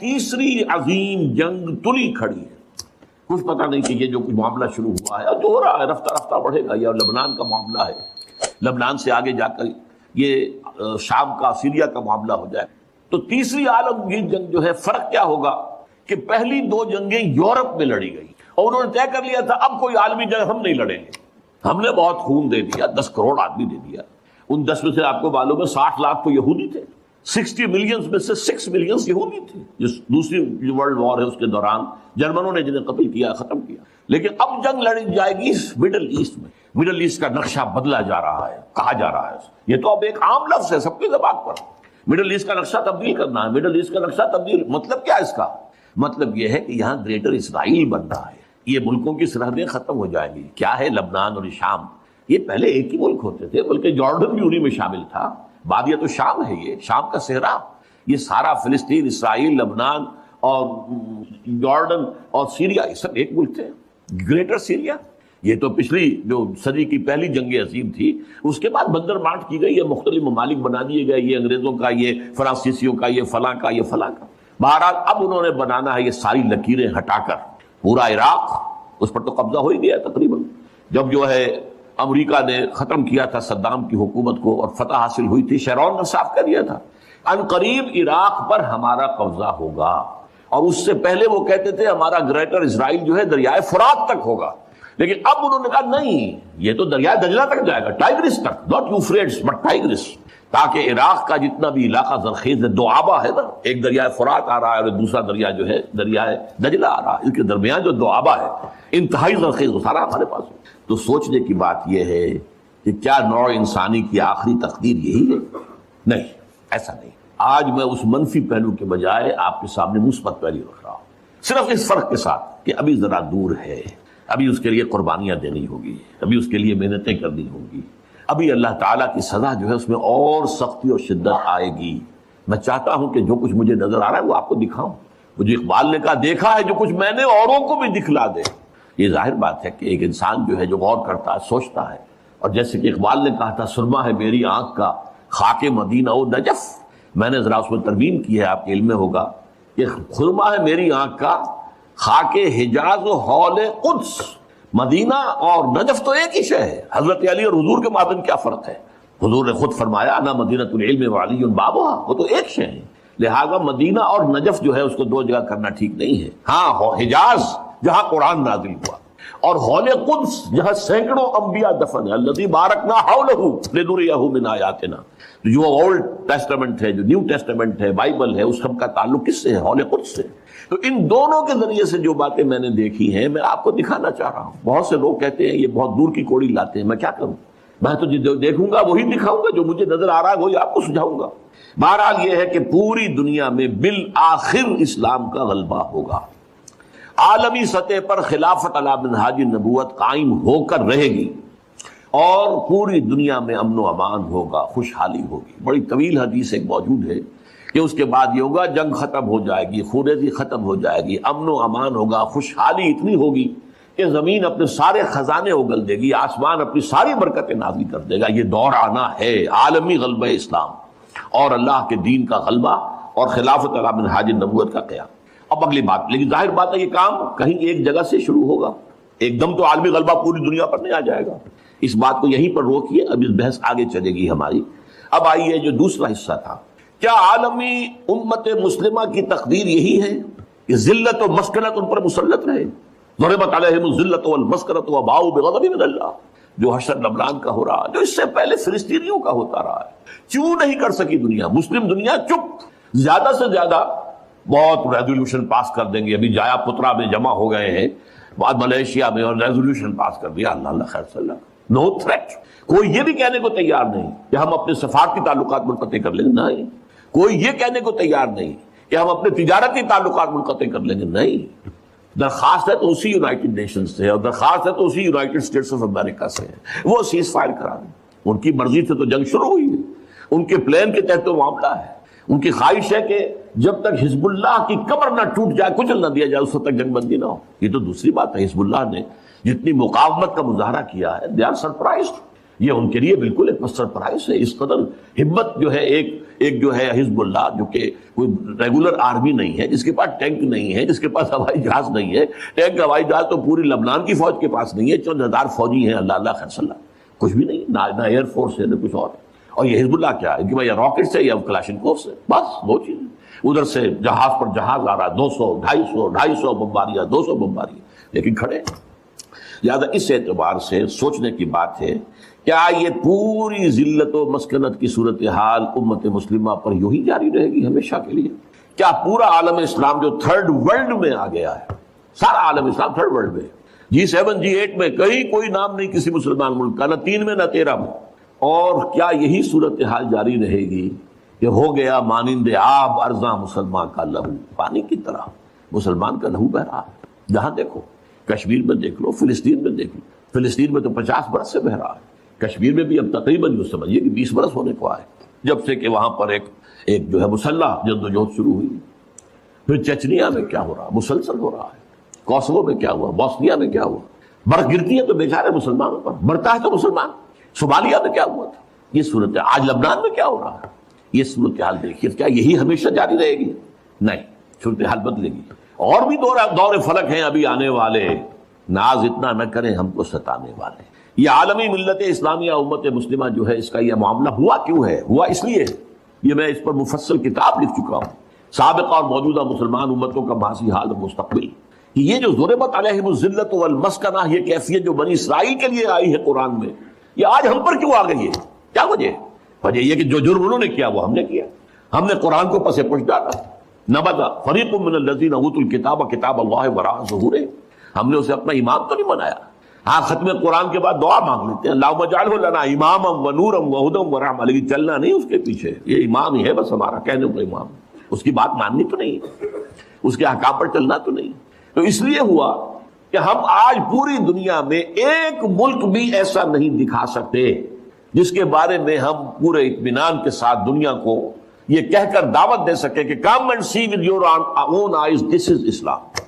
تیسری عظیم جنگ تلی کھڑی ہے. کچھ پتہ نہیں کہ یہ جو کچھ معاملہ شروع ہوا ہے اور جو ہو رہا ہے رفتہ رفتہ بڑھے گا. یہ لبنان کا معاملہ ہے, لبنان سے آگے جا کر یہ شام کا سیریا کا معاملہ ہو جائے. تو تیسری عالمگیر جنگ جو ہے, فرق کیا ہوگا کہ پہلی دو جنگیں یورپ میں لڑی گئی اور انہوں نے طے کر لیا تھا اب کوئی عالمی جنگ ہم نہیں لڑیں گے. ہم نے بہت خون دے دیا, 10 کروڑ آدمی دے دیا. ان 10 میں سے آپ کو معلوم ہے 60 لاکھ تو یہودی تھے, 60 ملین میں سے 6 ملین یہودی تھے. جس دوسری ورلڈ وار ہے اس کے دوران جرمنوں نے جنہیں قتل کیا, ختم کیا. لیکن اب جنگ لڑی جائے گی مڈل ایسٹ میں. مڈل ایسٹ کا نقشہ بدلا جا رہا ہے, کہا جا رہا ہے. یہ تو اب ایک عام لفظ ہے سب کی زبان پر. مڈل ایسٹ کا نقشہ تبدیل کرنا ہے. مڈل ایسٹ کا نقشہ تبدیل مطلب کیا ہے اس کا؟ مطلب یہ ہے کہ یہاں گریٹر اسرائیل بن رہا ہے. یہ ملکوں کی سرحدیں ختم ہو جائیں گی. کیا ہے لبنان اور شام, یہ پہلے ایک ہی ملک ہوتے تھے, بلکہ جارڈن بھی انہی میں شامل تھا. بعد یہ تو شام ہے, یہ شام کا صحرا, یہ سارا فلسطین, اسرائیل, لبنان اور جارڈن اور سیریا, یہ سب ایک ملک تھے, گریٹر سیریا. یہ تو پچھلی جو صدی کی پہلی جنگ عظیم تھی, اس کے بعد بندر بانٹ کی گئی ہے, مختلف ممالک بنا دیے گئے, یہ انگریزوں کا, یہ فرانسیسیوں کا, یہ فلاں کا, یہ فلاں کا. بہرحال اب انہوں نے بنانا ہے یہ ساری لکیریں ہٹا کر پورا عراق, اس پر تو قبضہ ہو ہی گیا تقریباً. جب جو ہے امریکہ نے ختم کیا تھا صدام کی حکومت کو اور فتح حاصل ہوئی تھی, شیرون نے صاف کر دیا تھا ان قریب عراق پر ہمارا قبضہ ہوگا. اور اس سے پہلے وہ کہتے تھے ہمارا گریٹر اسرائیل جو ہے دریائے فرات تک ہوگا. لیکن اب انہوں نے کہا نہیں, یہ تو دریائے دجلہ تک جائے گا, ٹائگرس تک, ناٹ یوفریٹس بٹ ٹائگرس. تاکہ عراق کا جتنا بھی علاقہ زرخیز ہے, دو آبا ہے نا, ایک دریائے فرات آ رہا ہے اور دوسرا دریا جو ہے دریائے دجلہ آ رہا ہے, اس کے درمیان جو دو آبا ہے انتہائی زرخیز, وہ سارا ہمارے پاس ہے. تو سوچنے کی بات یہ ہے کہ کیا نوع انسانی کی آخری تقدیر یہی ہے؟ نہیں, ایسا نہیں. آج میں اس منفی پہلو کے بجائے آپ کے سامنے مثبت پہلو رکھ رہا ہوں, صرف اس فرق کے ساتھ کہ ابھی ذرا دور ہے, ابھی اس کے لیے قربانیاں دینی ہوگی, ابھی اس کے لیے محنتیں کرنی ہوں گی, ابھی اللہ تعالیٰ کی سزا جو ہے اس میں اور سختی اور شدت آئے گی. میں چاہتا ہوں کہ جو کچھ مجھے نظر آ رہا ہے وہ آپ کو دکھاؤں. مجھے اقبال نے کہا دیکھا ہے جو کچھ میں نے اوروں کو بھی دکھلا دے. یہ ظاہر بات ہے کہ ایک انسان جو ہے جو غور کرتا ہے, سوچتا ہے, اور جیسے کہ اقبال نے کہا تھا سرما ہے میری آنکھ کا خاک مدینہ و نجف, میں نے ذرا اس میں ترمیم کی ہے, آپ کے علم میں ہوگا کہ سرما ہے میری آنکھ کا خاک حجاز و حول قدس. مدینہ اور نجف تو ایک ہی شے ہے. حضرت علی اور حضور کے مابین کیا فرق ہے؟ حضور نے خود فرمایا انا مدینۃ العلم وعلی بابھا, وہ تو ایک شے ہے. لہذا مدینہ اور نجف جو ہے اس کو دو جگہ کرنا ٹھیک نہیں ہے. ہاں, حجاز جہاں قرآن نازل ہوا, اور حول قدس جہاں سینکڑوں انبیاء دفن ہیں, الذی بارکنا حولہ لنریہ من آیاتنا. جو اولڈ ٹیسٹمنٹ ہے, جو نیو ٹیسٹمنٹ ہے, بائبل ہے, اس سب کا تعلق کس سے ہے؟ حول قدس سے. تو ان دونوں کے ذریعے سے جو باتیں میں نے دیکھی ہیں میں آپ کو دکھانا چاہ رہا ہوں. بہت سے لوگ کہتے ہیں یہ بہت دور کی کوڑی لاتے ہیں, میں کیا کروں, میں تو جو دیکھوں گا وہی دکھاؤں گا, جو مجھے نظر آ رہا ہے وہی آپ کو سجھاؤں گا. بہرحال یہ ہے کہ پوری دنیا میں بالآخر اسلام کا غلبہ ہوگا. عالمی سطح پر خلافت علی منہاج النبوت قائم ہو کر رہے گی اور پوری دنیا میں امن و امان ہوگا, خوشحالی ہوگی. بڑی طویل حدیث ایک موجود ہے کہ اس کے بعد یہ ہوگا جنگ ختم ہو جائے گی, خونریزی ختم ہو جائے گی, امن و امان ہوگا, خوشحالی اتنی ہوگی کہ زمین اپنے سارے خزانے اگل دے گی, آسمان اپنی ساری برکتیں نازل کر دے گا. یہ دور آنا ہے, عالمی غلبہ اسلام اور اللہ کے دین کا غلبہ اور خلافت علی منہاج النبوت کا قیام. اب اگلی بات, لیکن ظاہر بات ہے یہ کام کہیں ایک جگہ سے شروع ہوگا, ایک دم تو عالمی غلبہ پوری دنیا پر نہیں آ جائے گا. اس بات کو یہیں پر روکیے, اب اس بحث آگے چلے گی ہماری. اب آئیے جو دوسرا حصہ تھا, کیا عالمی امت مسلمہ کی تقدیر یہی ہے کہ ذلت و مسکنت ان پر مسلط رہے؟ ضربت علیہم الذلۃ والمسکنۃ وباؤوا بغضب من اللہ, جو حشر لبنان کا ہو رہا, جو اس سے پہلے فلسطینیوں کا ہوتا رہا ہے. کیوں نہیں کر سکی دنیا, مسلم دنیا چپ, زیادہ سے زیادہ بہت ریزولوشن پاس کر دیں گے. ابھی جایا پترا میں جمع ہو گئے ہیں, بعد ملیشیا میں, اور ریزولوشن پاس کر دیا. اللہ خیر صلی اللہ, نو تھریٹ. کوئی یہ بھی کہنے کو تیار نہیں کہ ہم اپنے سفارتی تعلقات منقطع کر لیں گے, نہیں. کوئی یہ کہنے کو تیار نہیں کہ ہم اپنے تجارتی تعلقات منقطع کر لیں گے, نہیں. درخواست ہے تو اسی یونائٹڈ نیشنز سے, اور درخواست ہے تو اسی یونائٹڈ اسٹیٹس آف امریکہ سے, وہ سیز فائر کرا دیں. ان کی مرضی سے تو جنگ شروع ہوئی ہے, ان کے پلان کے تحت تو معاملہ ہے. ان کی خواہش ہے کہ جب تک حزب اللہ کی کمر نہ ٹوٹ جائے, کچل نہ دیا جائے, اس وقت تک جنگ بندی نہ ہو. یہ تو دوسری بات ہے. حزب اللہ نے جتنی مقاومت کا مظاہرہ کیا ہے, دے آر سرپرائزڈ. یہ ان کے لیے بالکل ایک سرپرائز ہے. اس قدر ہمت جو ہے ایک ایک جو ہے حزب اللہ جو کہ کوئی ریگولر آرمی نہیں ہے، جس کے پاس ٹینک نہیں ہے، جس کے پاس ہوائی جہاز نہیں ہے، ٹینک ہوائی جہاز تو پوری لبنان کی فوج کے پاس نہیں ہے، چند ہزار فوجی ہیں، اللہ اللہ خیر صلی اللہ، کچھ بھی نہیں، نہ ایئر فورس ہے نہ کچھ اور یہ حزب اللہ کیا ہے کہ بھائی راکٹ سے یا کلاشنکوف سے، بس دو چیزیں. ادھر سے جہاز پر جہاز آ رہا ہے، 200 250 بمباریاں 200 بمباریاں، لیکن کھڑے. لہٰذا اس اعتبار سے سوچنے کی بات ہے، کیا یہ پوری ذلت و مسکنت کی صورتحال امت مسلمہ پر یوں ہی جاری رہے گی ہمیشہ کے لیے؟ کیا پورا عالم اسلام جو تھرڈ ورلڈ میں آ گیا ہے، سارا عالم اسلام تھرڈ ورلڈ میں، G7 G8 میں کہیں کوئی نام نہیں کسی مسلمان ملک کا، نہ 3 میں نہ 13 میں، اور کیا یہی صورتحال جاری رہے گی کہ ہو گیا مانند آب ارزاں مسلمان کا لہو، پانی کی طرح مسلمان کا لہو بہ رہا ہے. جہاں دیکھو، کشمیر میں دیکھ لو، فلسطین میں دیکھ لو، فلسطین میں تو 50 برس سے بہ رہا ہے، کشمیر میں بھی اب تقریباً جو سمجھیے کہ 20 برس ہونے کو آئے جب سے کہ وہاں پر ایک جو ہے مسلح جدوجہد شروع ہوئی. پھر چچنیا میں کیا ہو رہا، مسلسل ہو رہا ہے. کوسوو میں کیا ہوا، بوسنیا میں کیا ہوا، برف گرتی ہے تو بیچارے مسلمانوں پر، مرتا ہے تو مسلمان. صومالیہ میں کیا ہوا تھا، یہ صورت، آج لبنان میں کیا ہو رہا ہے، یہ صورتحال دیکھیے. کیا یہی ہمیشہ جاری رہے گی؟ نہیں، صورتحال بدلے گی. اور بھی دور فلک ہیں ابھی آنے والے، ناز اتنا نہ کریں ہم کو ستانے والے. یہ عالمی ملت اسلامیہ امت مسلمہ جو ہے، اس کا یہ معاملہ ہوا کیوں ہے؟ ہوا اس لیے، یہ میں اس پر مفصل کتاب لکھ چکا ہوں، سابقہ اور موجودہ مسلمان امتوں کا ماضی حال اور مستقبل. یہ جو ضربت علیہم الذلۃ والمسکنہ، یہ کیفیت جو بنی اسرائیل کے لیے آئی ہے قرآن میں، یہ آج ہم پر کیوں آ گئی ہے؟ کیا وجہ ہے؟ وجہ یہ کہ جو جرم انہوں نے کیا وہ ہم نے کیا. ہم نے قرآن کو پس پش ڈالا. نبذ فریق من الذین اوتوا الکتاب کتاب اللہ وراء ظہورہم، ہم نے اسے اپنا امام تو نہیں بنایا. ہاں، ختم قرآن کے بعد دعا مانگ لیتے ہیں، اللہم اجعلہ لنا اماما ونورا وہدی ورحمۃ، لیکن چلنا نہیں اس کے پیچھے. یہ امام ہی ہے بس ہمارا، کہنے کو امام، اس کی بات ماننی تو نہیں، اس کے احکام پر چلنا تو نہیں. تو اس لیے ہوا کہ ہم آج پوری دنیا میں ایک ملک بھی ایسا نہیں دکھا سکتے جس کے بارے میں ہم پورے اطمینان کے ساتھ دنیا کو یہ کہہ کر دعوت دے سکے کہ come and see with your own eyes, this is اسلام.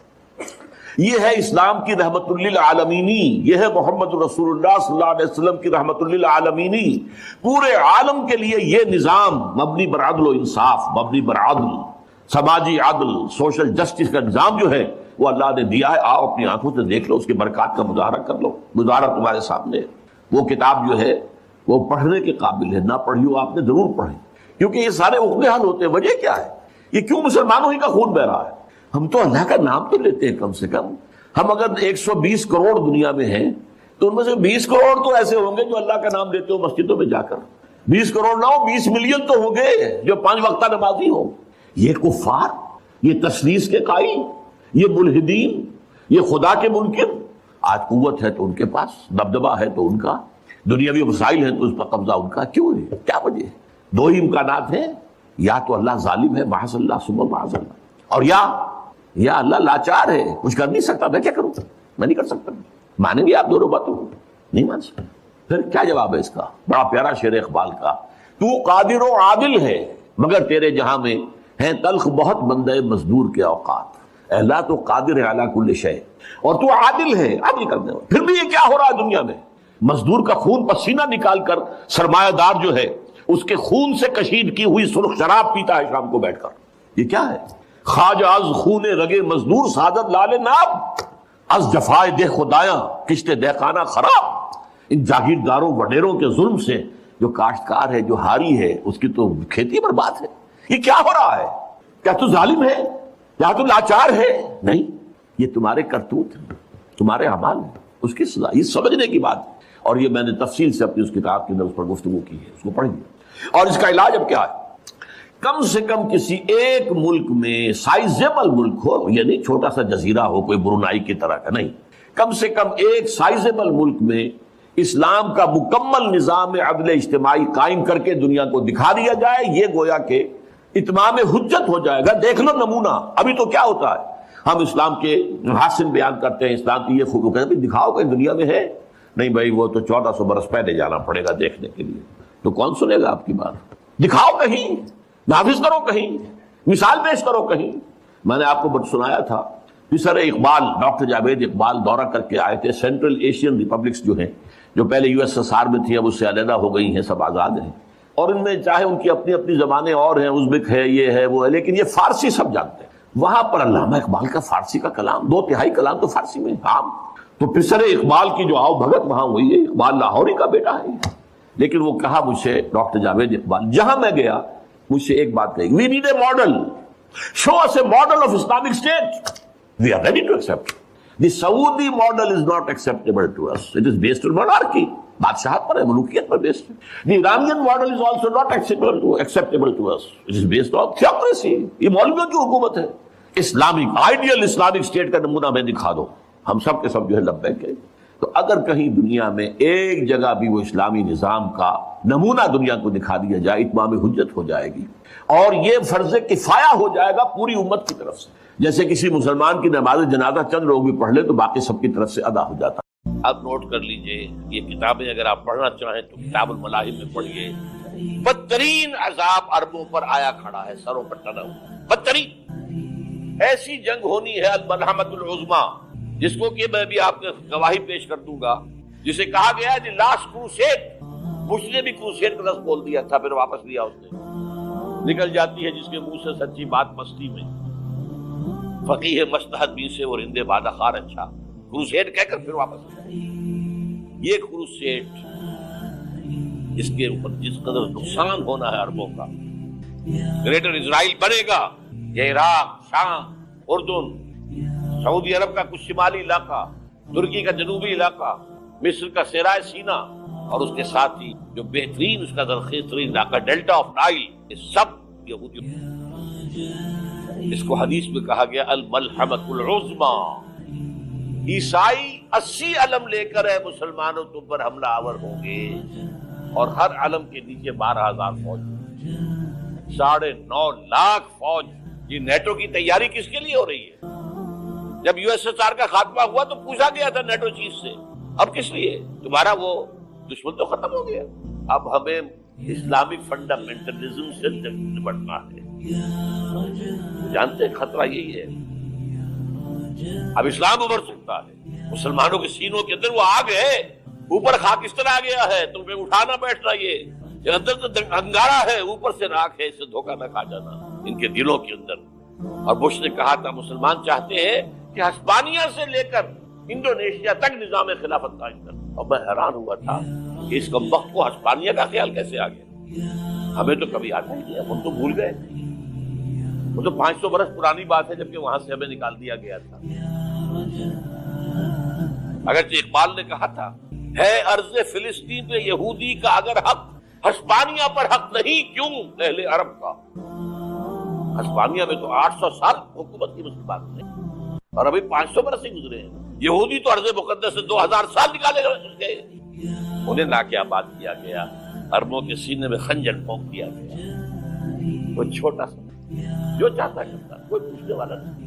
یہ ہے اسلام کی رحمت للعالمینی، یہ ہے محمد رسول اللہ صلی اللہ علیہ وسلم کی رحمت للعالمینی. پورے عالم کے لیے یہ نظام مبنی بر عدل و انصاف، مبنی بر عدل، سماجی عدل، سوشل جسٹس کا نظام جو ہے وہ اللہ نے دیا ہے. آؤ اپنی آنکھوں سے دیکھ لو، اس کے برکات کا مظاہرہ کر لو. مظاہرہ تمہارے سامنے ہے. وہ کتاب جو ہے وہ پڑھنے کے قابل ہے، نہ پڑھی ہو آپ نے ضرور پڑھیں، کیونکہ یہ سارے عقدے حل ہوتے ہیں. وجہ کیا ہے؟ یہ کیوں مسلمانوں ہی کا خون بہ رہا ہے؟ ہم تو اللہ کا نام تو لیتے ہیں کم سے کم. ہم اگر 120 کروڑ دنیا میں ہیں تو ان میں سے 20 کروڑ تو ایسے ہوں گے جو اللہ کا نام لیتے ہو مسجدوں میں جا کر. 20 کروڑ نہ ہو، 20 ملین تو ہوں گے جو 5 وقتہ نمازی ہوں. یہ کفار، یہ تثلیث کے قائل، یہ ملحدین، یہ خدا کے منکر، آج قوت ہے تو ان کے پاس، دبدبہ ہے تو ان کا، دنیاوی وسائل ہیں تو اس پر قبضہ ان کا. کیوں ہے؟ کیا وجہ ہے؟ دو ہی امکانات ہیں، یا تو اللہ ظالم ہے معاذ اللہ ثم معاذ اللہ، اور یا اللہ لاچار ہے، کچھ کر نہیں سکتا. میں کیا کروں؟ میں نہیں کر سکتا. مانیں گے آپ دونوں باتوں کو؟ نہیں مان سکتے. پھر کیا جواب ہے اس کا؟ بڑا پیارا شعر اقبال کا، تو قادر و عادل ہے مگر تیرے جہاں میں ہیں تلخ بہت بندے مزدور کے اوقات. اللہ تو قادر ہے علی کل شیء، اور تو عادل ہے، عدل کرنے والا. پھر بھی یہ کیا ہو رہا ہے دنیا میں؟ مزدور کا خون پسینہ نکال کر سرمایہ دار جو ہے اس کے خون سے کشید کی ہوئی سرخ شراب پیتا ہے شام کو بیٹھ کر. یہ کیا ہے؟ خواجہ از خون رگے مزدور سعادت لال ناب، از جفائے دہ خدایاں کشت دہقانہ خراب. ان جاگیرداروں وڈیروں کے ظلم سے جو کاشتکار ہے، جو ہاری ہے، اس کی تو کھیتی برباد ہے. یہ کیا ہو رہا ہے؟ کیا تو ظالم ہے؟ کیا تو لاچار ہے؟ نہیں، یہ تمہارے کرتوت ہیں، تمہارے اعمال ہیں. اس کی سزا، یہ سمجھنے کی بات ہے. اور یہ میں نے تفصیل سے اپنی اس کتاب کے اندر اس پر گفتگو کی ہے، اس کو پڑھیے. اور اس کا علاج اب کیا ہے؟ کم سے کم کسی ایک ملک میں، سائزیبل ملک ہو، یعنی چھوٹا سا جزیرہ ہو کوئی برونائی کی طرح کا نہیں، کم سے کم ایک سائزیبل ملک میں اسلام کا مکمل نظام عدل اجتماعی قائم کر کے دنیا کو دکھا دیا جائے. یہ گویا کہ اتمام حجت ہو جائے گا. دیکھ لو نمونہ. ابھی تو کیا ہوتا ہے، ہم اسلام کے محاسن بیان کرتے ہیں، اسلام کی یہ خوب، کہتے ہیں دکھاؤ کہیں دنیا میں ہے. نہیں بھائی، وہ تو 1400 برس پہلے جانا پڑے گا دیکھنے کے لیے. تو کون سنے گا آپ کی بات؟ دکھاؤ کہیں، نافذ کرو کہیں، مثال پیش کرو کہیں. میں نے آپ کو سنایا تھا، مصر اقبال، ڈاکٹر جاوید اقبال دورہ کر کے آئے تھے. سینٹرل ایشین ریپبلکس جو ہیں، جو پہلے USSR میں تھی، اب اس سے علیحدہ ہو گئی ہیں، سب آزاد ہیں. اور ان میں چاہے ان کی اپنی اپنی زبانیں اور ہیں، ازبک ہے، یہ ہے، وہ ہے، لیکن یہ فارسی سب جانتے ہیں۔ وہاں پر علامہ اقبال کا فارسی کا کلام 2/3 کلام تو فارسی میں عام، تو پسر اقبال کی جو آؤ بھگت وہاں ہوئی ہے۔ اقبال لاہوری کا بیٹا ہے، لیکن وہ کہا مجھ سے ڈاکٹر جاوید اقبال، جہاں میں گیا مجھ سے ایک بات کہی، we need a model, show us a model of Islamic state, we are ready to accept. The Saudi model is not acceptable to us, it is based on monarchy, بادشاہت پر ہے، ملوکیت پر بیسڈ ہے۔ The Iranian model is also not acceptable to us, it is based on theocracy, یہ مولویوں کی حکومت ہے۔ اسلامک آئیڈیل اسلامک اسٹیٹ کا نمونہ میں دکھا دو، ہم سب کے سب جو ہے لبیک ہے۔ تو اگر کہیں دنیا میں ایک جگہ بھی وہ اسلامی نظام کا نمونہ دنیا کو دکھا دیا جائے، اتمام حجت ہو جائے گی، اور یہ فرض کفایہ ہو جائے گا پوری امت کی طرف سے۔ جیسے کسی مسلمان کی نماز جنازہ چند لوگ بھی پڑھ لیں تو باقی سب کی طرف سے ادا ہو جاتا۔ اب نوٹ کر لیجئے، یہ کتابیں اگر آپ پڑھنا چاہیں تو کتاب الملاحم میں پڑھیے۔ بدترین عذاب عربوں پر آیا کھڑا ہے، سروں پر ٹنا ہوا، بدترین ایسی جنگ ہونی ہے، الملحمۃ العظمیٰ، جس کو کہ میں بھی آپ کو گواہی پیش کر دوں گا، جسے کہا گیا ہے دی لاسٹ کروسیڈ۔ بش نے بھی کروسیڈ کا لفظ بول دیا تھا، پھر واپس لیا اس نے۔ نکل جاتی ہے جس کے منہ سے سچی بات مستی میں، فقیہ مجتہد بھی سے اور ہندے بادہ خار اچھا، کروسیڈ کہہ کر پھر واپس لیا۔ یہ کروسیڈ، اس کے اوپر جس قدر نقصان ہونا ہے عربوں کا، گریٹر اسرائیل بنے گا، یہ عراق، شام، اردن، سعودی عرب کا کچھ شمالی علاقہ، ترکی کا جنوبی علاقہ، مصر کا صحرائے سینا، اور اس کے ساتھ ہی جو بہترین اس کا زرخیز ترین علاقہ ڈیلٹا آف نائل، یہ سب یہودی۔ اس کو حدیث میں کہا گیا الملحمۃ العظمیٰ۔ عیسائی 80 علم لے کر اے مسلمانوں تم پر حملہ آور ہوں گے، اور ہر علم کے نیچے 12,000 فوج، 9.5 لاکھ فوج۔ یہ نیٹو کی تیاری کس کے لیے ہو رہی ہے؟ جب یو ایس ایس آر کا خاتمہ ہوا تو پوچھا گیا تھا نیٹو چیف سے، اب کس لیے؟ تمہارا وہ دشمن تو ختم ہو گیا، اب ہمیں اسلامک فنڈامنٹلزم سے نمٹنا ہے۔ جانتے ہیں خطرہ یہی ہے، اب اسلام ابھر سکتا ہے، مسلمانوں کے سینوں کے اندر وہ آگ ہے، اوپر خاکستر آ گیا ہے، تمہیں اٹھانا بیٹھنا، یہ اندر تو انگارہ ہے، اوپر سے راکھ ہے، اس سے دھوکہ نہ کھا جانا ان کے دلوں کے اندر۔ اور بش نے کہا تھا مسلمان چاہتے ہیں کہ ہسپانیہ سے لے کر انڈونیشیا تک نظام خلافت قائم کر، اور میں حیران ہوا تھا کہ اس وقت کو ہسپانیہ کا خیال کیسے آ گیا، ہمیں تو کبھی آتا ہی نہیں، ہم تو بھول گئے، وہ تو 500 برس پرانی بات ہے، جبکہ وہاں سے ہمیں نکال دیا گیا تھا۔ اگرچہ اقبال نے کہا تھا ہے ارض فلسطین پہ یہودی کا اگر حق، ہسپانیہ پر حق نہیں کیوں اہل عرب کا؟ ہسپانیہ میں تو 800 سال حکومت کی مسلمان نے، اور ابھی 500 برس سے گزرے ہیں۔ یہودی تو ارض مقدس سے 2000 سال نکالے گئے، انہیں ناکیاباد کیا گیا، عربوں کے سینے میں خنجر پھونک دیا گیا۔ وہ چھوٹا سا جو چاہتا کرتا، کوئی پوچھنے والا نہیں۔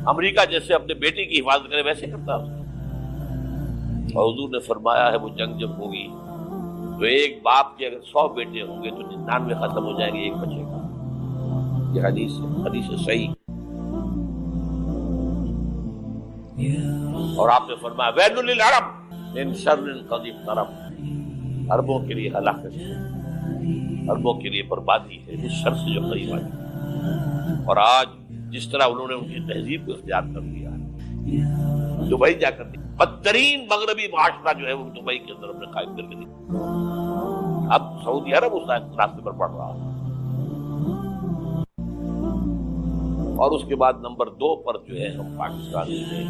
امریکہ جیسے اپنے بیٹے کی حفاظت کرے ویسے کرتا، اور حضور نے فرمایا ہے وہ جنگ جب ہوگی تو ایک باپ کے اگر 100 بیٹے ہوں گے تو 99 ختم ہو جائیں گے، ایک بچے گا۔ یہ حدیث صحیح۔ اور آپ نے فرمایا ویل للعرب من شر قد اقترب، عربوں کے لیے ہلاکت ہے، عربوں کے لیے بربادی ہے اس شر سے جو قریب آئی۔ اور آج جس طرح انہوں نے ان کی تہذیب کو اختیار کر لیا ہے، دبئی جا کر بدترین مغربی معاشرہ جو ہے وہ دبئی کے اندر ہم نے قائم کر کے دیا، اب سعودی عرب اس راستے پر بڑھ رہا ہے۔ اور اس کے بعد نمبر 2 پر جو ہے ہم پاکستانی ہیں،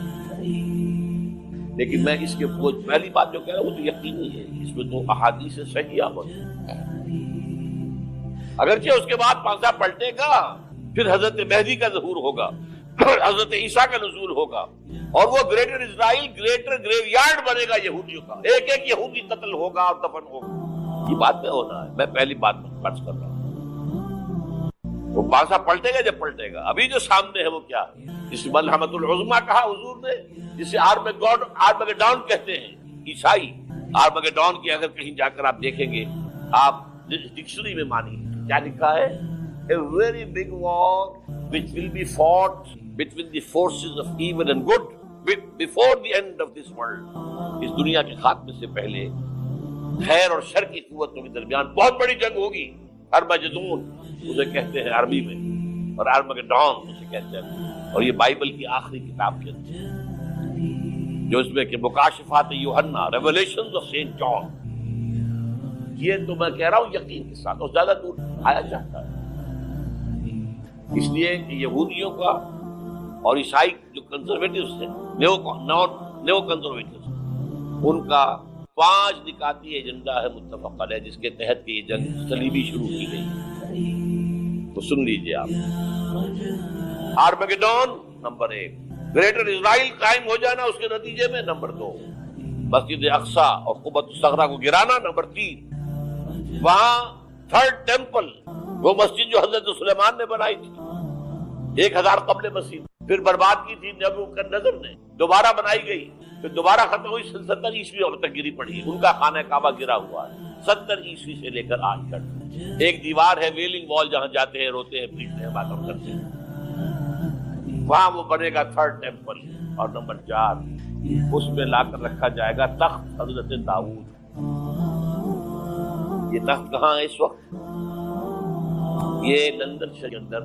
لیکن میں اس کے پہلی بات جو کہہ رہا ہوں وہ تو یقینی ہے، اس میں تو احادیث صحیحہ موجود ہے۔ اگرچہ اس کے بعد پانسا پلٹے گا، پھر حضرت مہدی کا ظہور ہوگا، حضرت عیسیٰ کا نزول ہوگا، اور وہ گریٹر اسرائیل گریٹر گریو یارڈ بنے گا یہودیوں کا، ایک ایک یہودی قتل ہوگا اور دفن ہوگا۔ یہ بات میں ہونا ہے، میں پہلی بات فرض کر رہا ہوں۔ وہ پانسا پلٹے گا جب پلٹے گا، ابھی جو سامنے ہے وہ کیا ہے؟ جس ملحمۃ العظمیٰ کہا حضور نے، جسے آرمگیڈون کہتے ہیں عیسائی۔ آرمگیڈون کی اگر کہیں جا کر آپ دیکھیں گے، آپ ڈکشنری میں مانی کیا لکھا ہے؟ A very big war which will be fought between the forces of evil and good before the end of this world. اس دنیا کے خاتمے سے پہلے خیر اور شر کی قوتوں کے درمیان بہت بڑی جنگ ہوگی. ارمجدون اسے کہتے ہیں عربی میں، اور ارمگڈون اسے کہتے ہیں. اور یہ بائبل کی آخری کتاب کے اندر جو اس میں کہ مکاشفات یوحنا، ریولیشنز آف سینٹ جان، یہ تو میں کہہ رہا ہوں یقین کے ساتھ اور زیادہ دور آیا چاہتا ہے. اس لیے کہ یہودیوں کا اور عیسائی جو کنزرویٹوز ہیں، نیو کنزرویٹوز، ان کا 5 نکاتی ایجنڈا ہے متفق علیہ، جس کے تحت کہ یہ جنگ صلیبی شروع کی گئی. تو سن لیجئے آپ. آرمگڈون نمبر 1، گریٹر اسرائیل قائم ہو جانا اس کے نتیجے میں نمبر 2، مسجد اقصی اور قبۃ الصغریٰ کو گرانا نمبر 3، وہاں تھرڈ ٹیمپل، وہ مسجد جو حضرت سلیمان نے بنائی تھی 1000 قبل مسیح، پھر برباد کی تھی نبوکدنضر نے، دوبارہ بنائی گئی، پھر دوبارہ ختم ہوئی 70 عیسوی اب تک گری پڑی. ان کا خانہ کعبہ گرا ہوا ہے 70 عیسوی سے لے کر آج تک. ایک دیوار ہے ویلنگ وال، جہاں جاتے ہیں، روتے ہیں، پیٹتے ہیں، باتیں کرتے ہیں، وہاں وہ بنے گا تھرڈ ٹیمپل. اور نمبر 4، اس میں لا کر رکھا جائے گا تخت حضرت داؤد. یہ تخت کہاں ہے اس وقت؟ یہ لندن شہر کے اندر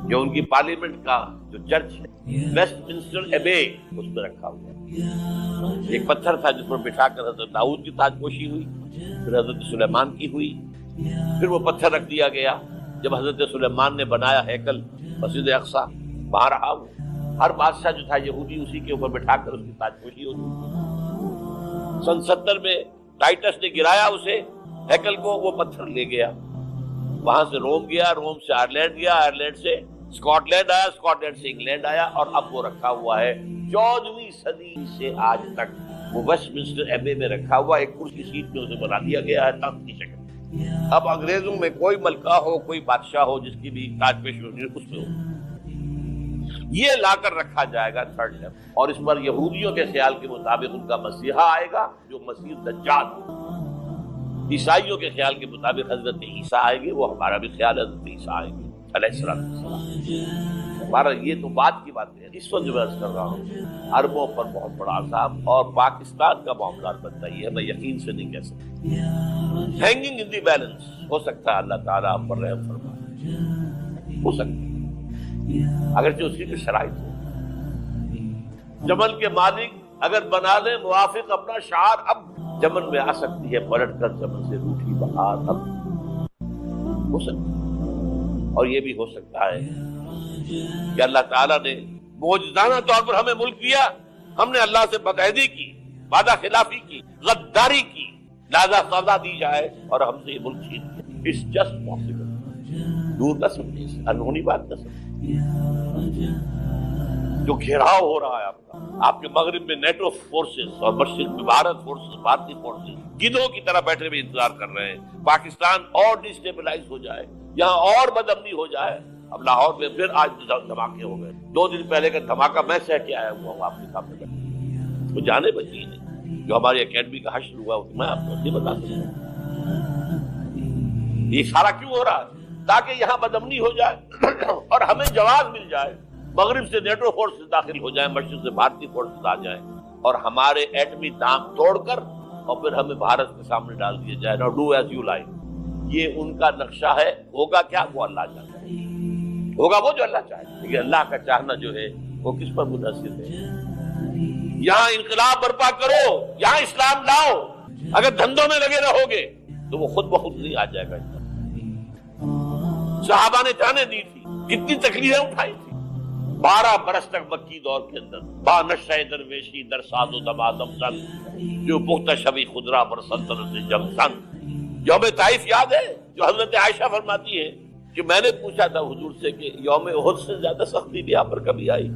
جو ان کی پارلیمنٹ کا جو چرچ ہے، ویسٹ منسٹر ایبے، اس میں رکھا ہوا ہے. ایک پتھر تھا جس پر بٹھا کر حضرت داؤد کی تاج پوشی ہوئی، پھر حضرت سلیمان کی ہوئی، پھر وہ پتھر رکھ دیا گیا جب حضرت سلیمان نے بنایا ہیکل مسجد اقصی، وہاں رہا وہ. ہر بادشاہ جو تھا یہودی اسی کے اوپر بٹھا کر اس کی تاج پوشی ہوتی. سن 70 میں ٹائٹس نے گرایا اسے ہیکل کو، وہ پتھر لے گیا، وہاں سے روم گیا، روم سے آئرلینڈ گیا، آئرلینڈ سے اسکاٹ لینڈ آیا، اسکاٹ لینڈ سے انگلینڈ آیا، اور اب وہ رکھا ہوا ہے 14ویں صدی سے آج تک. وہ ویسٹ منسٹر ایبے میں رکھا ہوا، ایک کرسی سیٹ میں اسے بنا دیا گیا ہے تخت کی شکل. اب انگریزوں میں کوئی ملکہ ہو، کوئی بادشاہ ہو جس کی بھی تاج پوشی ہوتی ہے، اس میں ہو. یہ لا کر رکھا جائے گا تھرڈ لیول. اور اس پر یہودیوں کے خیال کے مطابق ان کا مسیحا آئے گا جو مسیح دجال. عیسائیوں کے خیال کے مطابق حضرت عیسیٰ آئے گی، وہ ہمارا بھی خیال ہے حضرت عیسیٰ آئے گی علیہ السلام. ہمارا یہ تو بات کی بات ہے. اس وقت جو میں عرض کر رہا ہوں، عربوں پر بہت بڑا عذاب، اور پاکستان کا معاملہ بنتا ہی ہے، میں یقین سے نہیں کہہ سکتا. ہینگنگ ان دی بیلنس، ہو سکتا ہے اللہ تعالیٰ ہم پر رحم فرمائے، ہو سکتا ہے اگرچہ اس کی کوئی شرائط ہو. جمل کے مالک اگر بنا لیں موافق اپنا شعار، اب جمن میں آ سکتی ہے پلٹ کر جمن سے روٹھی بہار، اب ہو سکتا ہے. اور یہ بھی ہو سکتا ہے کہ اللہ تعالیٰ نے معجزانہ طور پر ہمیں ملک دیا، ہم نے اللہ سے بدعہدی کی، وعدہ خلافی کی، غداری کی، لہذا سزا دی جائے اور ہم سے یہ ملک چھین لیا. It's just possible. دور نہ سمجھے، انہونی بات نہ سمجھے. جو گھیراؤ ہو رہا ہے آپ کے مغرب میں نیٹو فورسز اور مشرق میں بھارت فورسز، بھارتی فورسز گدھوں کی طرح بیٹھے ہوئے انتظار کر رہے ہیں پاکستان اور ڈسٹیبلائز ہو جائے، یہاں اور بدامنی ہو جائے. اب لاہور میں پھر آج دھماکے ہو گئے. 2 دن پہلے کا دھماکہ میں سہ کے آیا ہوا ہوں آپ کے سامنے. وہ جانے بچی نہیں، جو ہماری اکیڈمی کا حشر ہوا میں آپ کو نہیں بتا سکتا. یہ سارا کیوں ہو رہا ہے؟ تاکہ یہاں بدامنی ہو جائے اور ہمیں جواز مل جائے، مغرب سے نیٹو فورسز داخل ہو جائیں، مشرق سے بھارتی فورسز آ جائیں اور ہمارے ایٹمی دام توڑ کر اور پھر ہمیں بھارت کے سامنے ڈال دیا جائے. نو ڈو ایز یو لائک. یہ ان کا نقشہ ہے. ہوگا کیا؟ وہ اللہ چاہتا ہے. ہوگا وہ جو اللہ چاہے. لیکن اللہ کا چاہنا جو ہے وہ کس پر منحصر ہے؟ یہاں انقلاب برپا کرو، یہاں اسلام لاؤ. اگر دھندوں میں لگے رہو گے تو وہ خود بخود نہیں آ جائے گا. صحابہ نے جانیں دی تھی، کتنی تکلیفیں اٹھائی تھی. 12 برس تک مکی دور کے اندر با نشہ درویشی در ساز و دمادم سن، جو پختہ شبی خدرا پر سلطنت جنگ سن. یوم طائف یاد ہے جو حضرت عائشہ فرماتی ہے کہ میں نے پوچھا تھا حضور سے کہ یوم احد سے زیادہ سختی بھی آپ پر کبھی آئی؟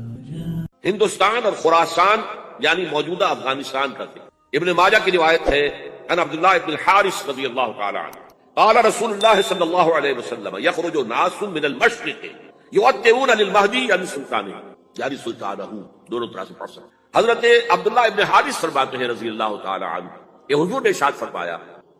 ہندوستان اور خراسان یعنی موجودہ افغانستان کا تھے. ابن ماجہ کی روایت ہے ان عبداللہ ابن الحارث رضی اللہ تعالی عنہ قال رسول اللہ صلی اللہ علیہ وسلم یخرج ناس من المشرق یؤتون للمہدی عن سلطانہ یعنی سلطانہ. دونوں طرح سے پڑھ سکتے. حضرت عبداللہ ابن حارث فرماتے ہیں رضی اللہ تعالی عنہ کہ حضور نے ارشاد فرمایا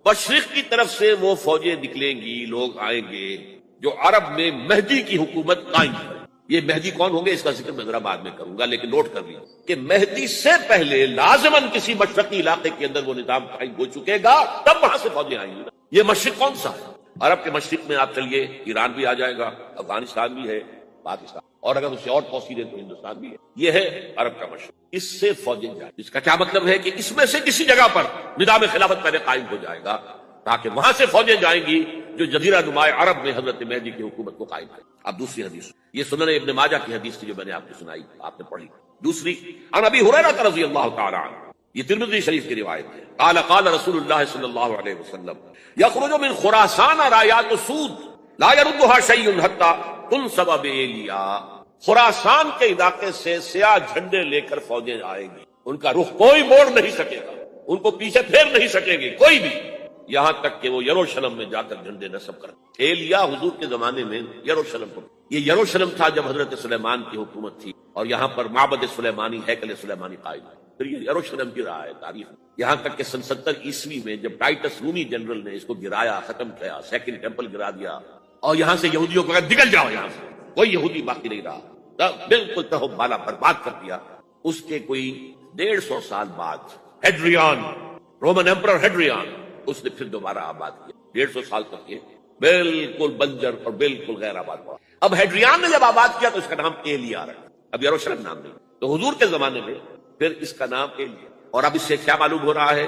مشرق کی طرف سے وہ فوجیں نکلیں گی، لوگ آئیں گے جو عرب میں مہدی کی حکومت قائم کریں. یہ مہدی کون ہوں گے اس کا ذکر میں ذرا بعد میں کروں گا، لیکن نوٹ کر لیا کہ مہدی سے پہلے لازماً کسی مشرقی علاقے کے اندر وہ نظام قائم ہو چکے گا، تب وہاں سے فوجیں آئیں گی۔ یہ مشرق کون سا ہے؟ عرب کے مشرق میں آپ چلیے، ایران بھی آ جائے گا، افغانستان بھی ہے، پاکستان، اور اگر اسے اور توسیع دیں تو ہندوستان بھی ہے۔ یہ ہے عرب کا مشرق، اس سے فوجیں جائیں۔ اس کا کیا مطلب ہے کہ اس میں سے کسی جگہ پر نظام خلافت پہلے قائم ہو جائے گا، تاکہ وہاں سے فوجیں جائیں گی جو جزیرہ نما عرب میں حضرت مہدی کی حکومت کو قائم کرے۔ اب دوسری حدیث، یہ سنن ابن ماجہ کی حدیث تھی جو میں نے آپ کو سنائی، آپ نے پڑھی۔ دوسری، عن ابی ہریرہ رضی اللہ تعالی عنہ، یہ ترمذی شریف کی روایت ہے، قال قال رسول اللہ صلی اللہ علیہ وسلم یخرج من خراسان رایات سود لا يردها شیء حتی تنصب بإیلیا۔ خراسان کے علاقے سے سیاہ جھنڈے لے کر فوجیں آئیں گی، ان کا رخ کوئی موڑ نہیں سکے گا، ان کو پیچھے پھیر نہیں سکے گی کوئی بھی، یہاں تک کہ وہ یروشلم میں جا کر جھنڈے نصب کر۔ ایلیا حضور کے زمانے میں یروشلم کو، یہ یروشلم تھا جب حضرت سلیمان کی حکومت تھی، اور یہاں پر معبد سلیمانی، ہیکل سلیمانی قائم ہے۔ پھر یہ یروشلم کی رہا ہے تاریخ، یہاں تک کہ سن 70 عیسوی میں جب ٹائٹس رومی جنرل نے اس کو گرایا، ختم کیا، سیکنڈ ٹیمپل گرا دیا، اور یہاں سے یہودیوں کو کہا نکل جاؤ، یہاں سے کوئی یہودی باقی نہیں رہا، بالکل تہو بالا برباد کر دیا۔ اس کے کوئی 150 سال بعد ہیڈریان، رومن ایمپرر ہیڈریان، اس نے پھر دوبارہ آباد کیا۔ 150 سال تک یہ بالکل بنجر اور بالکل غیر آباد ہوا۔ اب ہیڈریان نے جب آباد کیا تو اس کا نام ایلیا رکھا، اب یروشلم نام نہیں۔ تو حضور کے زمانے میں پھر اس کا نام ایلیا، اور اب اس سے کیا معلوم ہو رہا ہے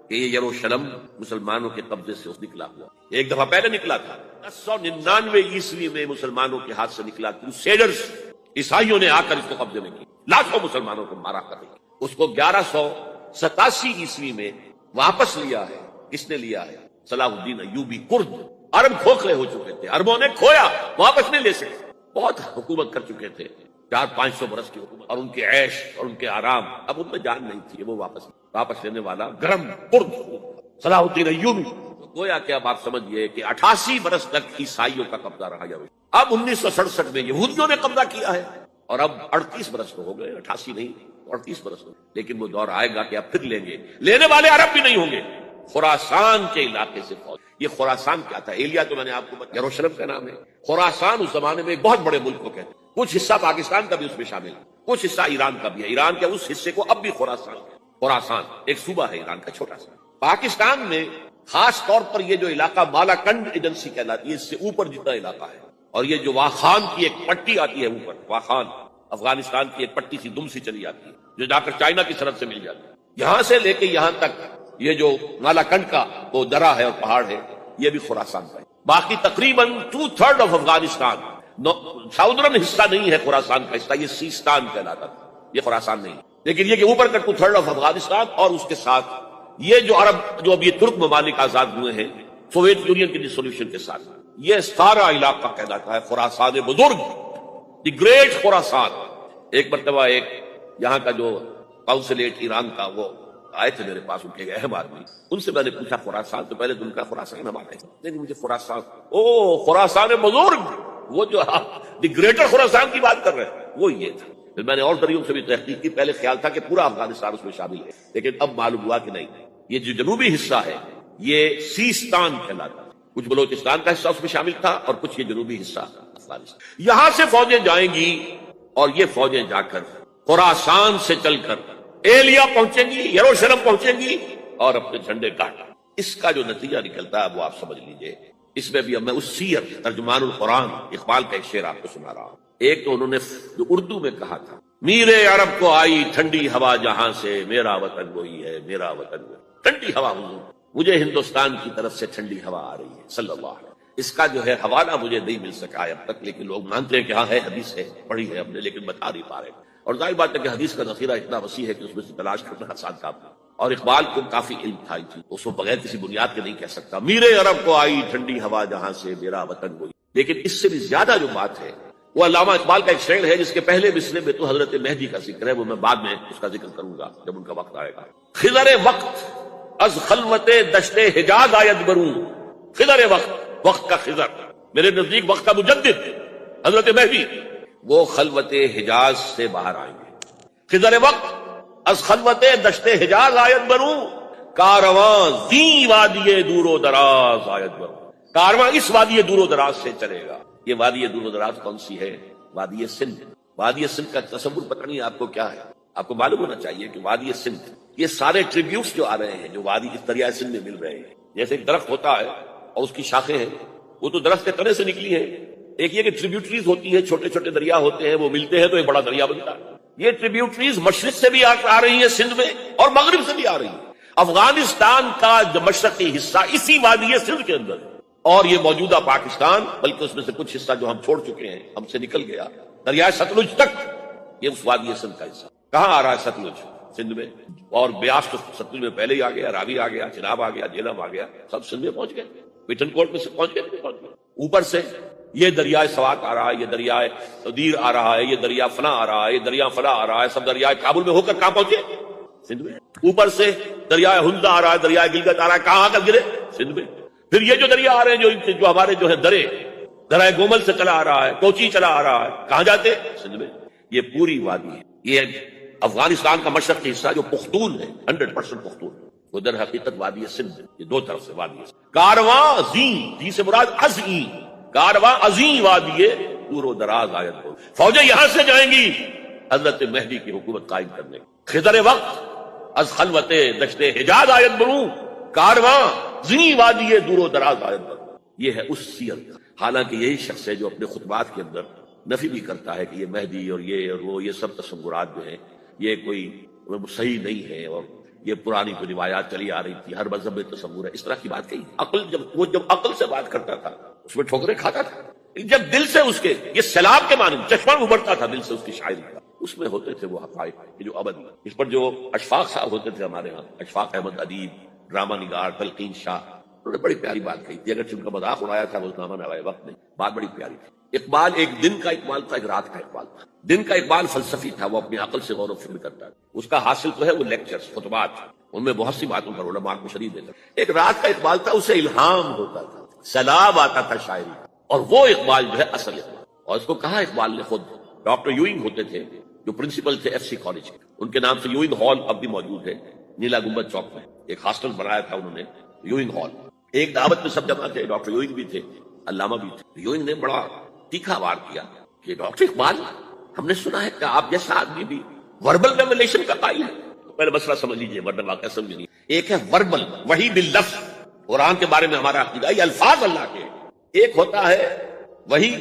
کہ یہ یروشلم مسلمانوں کے قبضے سے نکلا ہوا، ایک دفعہ پہلے نکلا تھا 1099 عیسوی میں مسلمانوں کے ہاتھ سے نکلا، کروسیڈرز عیسائیوں نے آ کر اس کو قبضے میں کی، لاکھوں مسلمانوں کو مارا کر دیا۔ اس کو 1187 عیسوی میں واپس لیا ہے۔ کس نے لیا ہے؟ صلاح الدین ایوبی کرد۔ عرب کھوکھلے ہو چکے تھے، عربوں نے کھویا، واپس نہیں لے سکے، بہت حکومت کر چکے تھے، 400-500 برس کی حکومت، اور ان کے عیش اور ان کے آرام، اب ان میں جان نہیں تھی، وہ واپس لینے والا گرم کرد صلاح الدین ایوبی۔ گویا کہ اب آپ سمجھئے کہ 88 برس تک عیسائیوں کا قبضہ رہا یروشلم۔ اب 1967 میں یہودیوں نے قبضہ کیا ہے، اور اب 38 برس تو ہو گئے، 88 نہیں 38 برس ہو گئے، لیکن وہ دور آئے گا کہ اب پھر لیں گے، لینے والے عرب بھی نہیں ہوں گے، خراسان کے علاقے سے فوج۔ یہ خراسان کیا تھا؟ ایلیا تو میں نے آپ کو بتایا یروشلم کا نام ہے۔ خراسان اس زمانے میں ایک بہت بڑے ملک کو کہتے ہیں، کچھ حصہ پاکستان کا بھی اس میں شامل ہے، کچھ حصہ ایران کا بھی ہے، ایران کے اس حصے کو اب بھی خراسان ہے۔ خراسان ایک صوبہ ہے ایران کا چھوٹا سا۔ پاکستان میں خاص طور پر یہ جو علاقہ مالا کنڈ ایجنسی کہلاتی ہے، اس سے اوپر جتنا علاقہ ہے، اور یہ جو واخان کی ایک پٹی آتی ہے اوپر، واخان افغانستان کی ایک پٹی سی دم سی چلی جاتی ہے جو جا کر چائنا کی سرحد سے مل جاتی ہے، یہاں سے لے کے یہاں تک یہ جو مالا کنڈ کا وہ درہ ہے اور پہاڑ ہے، یہ بھی خراسان کا ہے۔ باقی تقریباً 2/3 آف افغانستان، ساؤدرن حصہ نہیں ہے خراسان کا حصہ، یہ سیستان کہلاتا تھا، یہ خراسان نہیں، لیکن یہ کہ اوپر کا 2/3 آف افغانستان، اور اس کے ساتھ یہ جو عرب جو اب یہ ترک ممالک آزاد ہوئے ہیں سوویت یونین کی ڈسولوشن کے ساتھ، یہ سارا علاقہ کہلاتا ہے خراسان بزرگ، دی گریٹ خراسان۔ ایک مرتبہ ایک یہاں کا جو کاؤنسلیٹ ایران کا وہ آئے تھے میرے پاس، ان کے اہم آدمی، ان سے میں نے پوچھا خراسان، تو پہلے تو ان کا خراسان ہمارا ہے، نہیں مجھے خراسان، او خراسان بزرگ، وہ جو آپ دی گریٹر خراسان کی بات کر رہے ہیں وہ یہ تھا۔ پھر میں نے اور ذریعوں سے بھی تحقیق کی، پہلے خیال تھا کہ پورا افغانستان اس میں شامل ہے، لیکن اب معلوم ہوا کہ نہیں، یہ جو جنوبی حصہ ہے یہ سیستان کہلاتا ہے، کچھ بلوچستان کا حصہ اس میں شامل تھا اور کچھ یہ جنوبی حصہ افغانستان۔ یہاں سے فوجیں جائیں گی، اور یہ فوجیں جا کر خراسان سے چل کر ایلیا پہنچیں گی، یروشلم پہنچیں گی، اور اپنے جھنڈے گاڑیں۔ اس کا جو نتیجہ نکلتا ہے وہ آپ سمجھ لیجئے۔ اس میں بھی اب میں اس سیر ترجمان القرآن اقبال کا ایک شعر آپ کو سنا رہا ہوں۔ ایک تو انہوں نے جو اردو میں کہا تھا، میرے عرب کو آئی ٹھنڈی ہوا جہاں سے، میرا وطن وہی ہے، میرا وطن وہی۔ ٹھنڈی ہوا حضور، مجھے ہندوستان کی طرف سے ٹھنڈی ہوا آ رہی ہے صلی اللہ علیہ وسلم۔ اس کا جو ہے حوالہ مجھے نہیں مل سکا ہے اب تک، لیکن لوگ مانتے ہیں کہ ہاں ہے، حدیث ہے، پڑھی ہے ہم نے، لیکن بتا نہیں پا رہے۔ اور ظاہر بات ہے کہ حدیث کا ذخیرہ اتنا وسیع ہے کہ اس میں سے تلاش کرنا آسان کام ہے، اور اقبال کو کافی علم تھا ان چیزوں، اس کو بغیر کسی بنیاد کے نہیں کہہ سکتا، میرے عرب کو آئی ٹھنڈی ہوا جہاں سے، میرا وطن وہی۔ لیکن اس سے بھی زیادہ جو بات ہے وہ علامہ اقبال کا ایک شعر ہے جس کے پہلے مصرے میں تو حضرت مہدی کا ذکر ہے، وہ میں بعد میں اس کا ذکر کروں گا جب ان کا وقت آئے گا۔ خضر وقت از خلوت دشت حجاز آید بروں، خضر وقت کا خضر، میرے نزدیک وقت کا مجدد حضرت مہدی، وہ خلوت حجاز سے باہر آئیں گے۔ خضر وقت از خلوت دشت حجاز آید بروں، کارواں زی وادی دور و دراز آید بروں، کارواں اس وادی دور و دراز سے چلے گا۔ یہ وادی دور و دراز کون سی ہے؟ وادی سندھ. وادی سندھ کا تصور پتہ نہیں آپ کو کیا ہے. آپ کو معلوم ہونا چاہیے کہ وادی سندھ یہ سارے ٹریبیوٹس جو آ رہے ہیں جو وادی اس دریائے سندھ میں مل رہے ہیں، جیسے ایک درخت ہوتا ہے اور اس کی شاخیں ہیں، وہ تو درخت کے تنے سے نکلی ہیں. ایک یہ کہ ٹریبیوٹریز ہوتی ہے، چھوٹے چھوٹے دریا ہوتے ہیں، وہ ملتے ہیں تو ایک بڑا دریا بنتا ہے. یہ ٹریبیوٹریز مشرق سے بھی آ رہی ہیں سندھ میں اور مغرب سے بھی آ رہی ہیں. افغانستان کا جو مشرقی حصہ اسی وادی سندھ کے اندر ہے، اور یہ موجودہ پاکستان، بلکہ اس میں سے کچھ حصہ جو ہم چھوڑ چکے ہیں، ہم سے نکل گیا دریائے ستلج تک، یہ اس وادی سندھ کا حصہ. کہاں آ رہا ہے ستلج؟ سندھ میں. اور بیاس تو ستلج میں پہلے ہی آ گیا، راوی آ گیا، چناب آ گیا، جہلم آ گیا، سب سندھ میں پہنچ گئے. پیٹن کوٹ میں سے پہنچ گئے. اوپر سے یہ دریائے سوات آ رہا ہے، یہ دریائے دیر آ رہا ہے، یہ دریا فنا آ رہا ہے، یہ دریا فلا آ رہا ہے، سب دریائے کابل میں ہو کر کہاں پہنچے؟ سندھ میں. اوپر سے دریائے ہندا آ رہا ہے، دریائے گلگت آ رہا ہے، کہاں آ کر گرے؟ سندھ میں. پھر یہ جو دریا آ رہے ہیں جو ہمارے جو ہے درائے گومل سے چلا آ رہا ہے، کوچی چلا آ رہا ہے، کہاں جاتے؟ سندھ میں. یہ پوری وادی ہے. یہ افغانستان کا مشرقی حصہ جو پختون ہے، 100% پختون، وہ در حقیقت وادی سندھ ہے. یہ دو طرف سے وادی ہے. کارواں زی سے مراد ازیں، کارواں ازیں وادی دور و دراز آیت کو. فوجیں یہاں سے جائیں گی حضرت مہدی کی حکومت قائم کرنے. خضر وقت از خلوت دشت حجاز آیت بروں، کارواں زی وادی دور و دراز آیت بروں. یہ ہے اس سیر. حالانکہ یہی شخص ہے جو اپنے خطبات کے اندر نفی بھی کرتا ہے کہ یہ مہدی اور وہ یہ سب تصورات جو ہیں یہ کوئی صحیح نہیں ہے، اور یہ پرانی کوئی روایات چلی آ رہی تھی، ہر مذہب میں تصور ہے. اس طرح کی بات کہی. جب عقل سے بات کرتا تھا اس میں ٹھوکریں کھاتا تھا. جب دل سے اس کے یہ سیلاب کے معنی چشمہ ابھرتا تھا دل سے اس کی شاعری کا، اس میں ہوتے تھے وہ حقائق جو ابد. اس پر جو اشفاق صاحب ہوتے تھے ہمارے ہاں، اشفاق احمد ادیب، ڈرامہ نگار، تلقین شاہ، انہوں نے بڑی پیاری بات کہی تھی. اگرچہ ان کا مذاق اڑایا تھا روزنامہ نوائے وقت نے، بات بڑی پیاری تھی. اقبال ایک دن کا اقبال تھا، ایک رات کا اقبال تھا. دن کا اقبال فلسفی تھا، وہ اپنی عقل سے غور و فکر کرتا تھا. اس کا حاصل تو ہے وہ لیکچرز، خطبات، ان میں بہت سی باتوں پر علماء کو شریک دیتا. ایک رات کا اقبال تھا، اسے الہام ہوتا تھا، سیلاب آتا تھا شاعری کا، اور وہ اقبال جو ہے اصل اقبال. اور اس کو کہا اقبال نے خود. ڈاکٹر یوئنگ ہوتے تھے جو پرنسپل تھے ایف سی کالج کے، ان کے نام سے یوئنگ ہال اب بھی موجود ہے نیلا گنبد چوک میں. ایک ہاسٹل بنایا تھا انہوں نے، یوئنگ ہال. ایک دعوت میں سب جمع تھے، ڈاکٹر یوئنگ بھی تھے، علامہ بھی تھے. یوئنگ نے بڑا تیکھا وار کیا کہ ڈاکٹر اقبال، ہم نے سنا ہے کہ آپ جیسا آدمی بھی وربل ریولیشن کا قائل ہے. پہلے مسئلہ سمجھ لیجیے، ورنہ واقعہ سمجھ نہیں. ایک ہے وربل، وحی باللفظ. قرآن کے بارے میں ہمارا عقیدہ یہ الفاظ اللہ کے. ایک ہوتا ہے وحی،